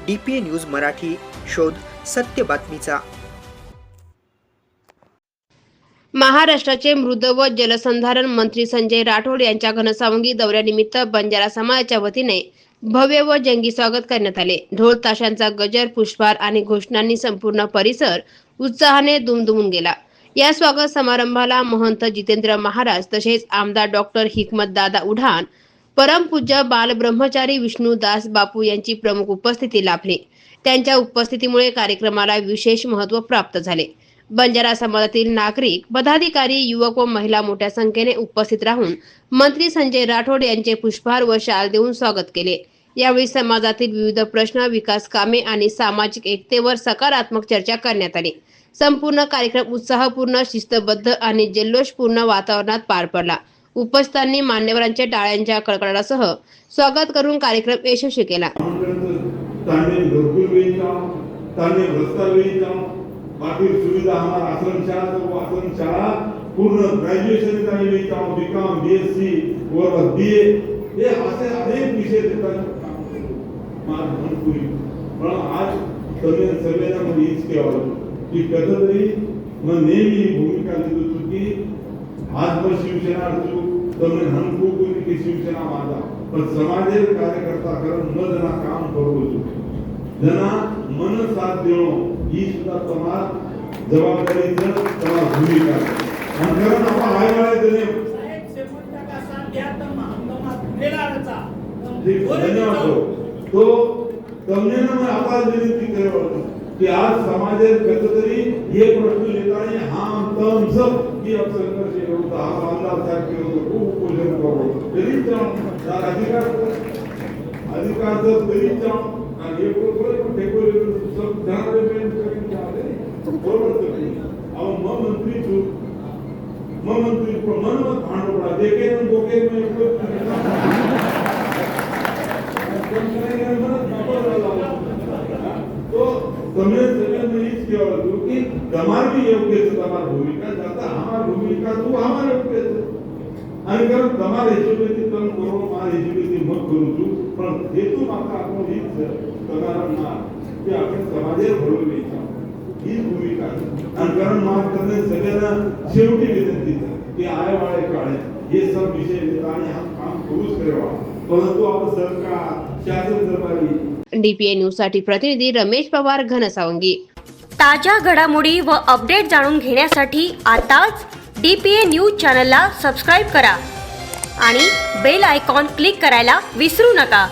DPA news Marathi, शोध सत्य बातमीचा। महाराष्ट्राचे मृद व जलसंधारण मंत्री संजय राठोड यांच्या घनसावंगी दौऱ्यानिमित्त बंजारा समाजाच्या वतीने भव्य व जंगी स्वागत करण्यात आले। ढोल ताशांचा गजर, पुष्पहार आणि घोषणांनी संपूर्ण परिसर उत्साहाने दुमदुमून गेला। या स्वागत समारंभाला महंत जितेंद्र महाराज तसेच आमदार डॉक्टर हिकमत दादा उढाण, परमपूज्य बालब्रह्मचारी विष्णुदास बापू यांची प्रमुख उपस्थिती लाभली। त्यांच्या उपस्थितीमुळे कार्यक्रमाला विशेष महत्त्व प्राप्त झाले। बंजारा समाजातील नागरिक, पदाधिकारी, युवक व महिला मोठ्या संख्येने उपस्थित राहून मंत्री संजय राठोड यांचे पुष्पहार व शाल देऊन स्वागत केले। यावेळी समाजातील विविध प्रश्न, विकास कामे आणि सामाजिक एकतेवर सकारात्मक चर्चा करण्यात आली। संपूर्ण कार्यक्रम उत्साहपूर्ण, शिस्तबद्ध आणि जल्लोषपूर्ण वातावरणात पार पडला। उपस्थितांनी मान्यवरांच्या टाळ्यांच्या कडकडाटासह स्वागत करून कार्यक्रम यशस्वी केला। बाकी सुविधा हमारा आश्रमशाला पूर्ण ग्रॅज्युएशन का बीकॉम BSc और BA ये असे अनेक विषय देतात मानपूरी। पण आज तुम्ही सगळ्यांना हीच केलं की कधीतरी मग नेहमी भूमिका घेतो की आज पण शिवसेना असू तुम्ही हमको की शिवसेना माझा पण समाजेर कार्यकर्ता करून न जना काम करू जना मन साथ देणो ही सुद्धा समाज जबाबदारीचं समाज भूमिका आणि कारण आपण आयवाळे देणे तो તમને मैं आवाज विनंती करेवा कि आज समाजेर कतरी ये प्रश्न लेतानी हम तम सब की अब संघर्ष होता आमदार साहेब के खूप उपोषण करू गरीब अधिकार जर गरीब आणि एक बरोबर डेकोरेशन सब डेव्हलपमेंट करून आले बरोबर अब मंत्री को मन मत भांडो पड़ा देखे न बोके में तो तुम्हें सगळ्यांना हीच केवळ की तुम्हारी योग्य तुम्हारी भूमिका जाता हमारी भूमिका तू हमारे योग्य आणि कारण तुम्हारे हिशोबेती तुम करो मारे हिशोबेती मत करू तू पण हेतू मात्र आपण हीच तुम्हाला ना की आपण समाजाला घडवून घ्यायचा ही भूमिका आणि कारण मात्र करणे सगळ्यांना शेवटी विनंती की आयवाळे काळे हे सब विषय लेता आणि हम काम करूच करेवा परंतु आपण सरकार शासन सरकारी DPA न्यूज साठी प्रतिनिधी रमेश पवार, घनसावंगी। ताज्या घडामोडी व अपडेट जाणून घेण्यासाठी आताच DPA न्यूज चॅनलला सबस्क्राइब करा आणि बेल आयकॉन क्लिक करायला विसरू नका।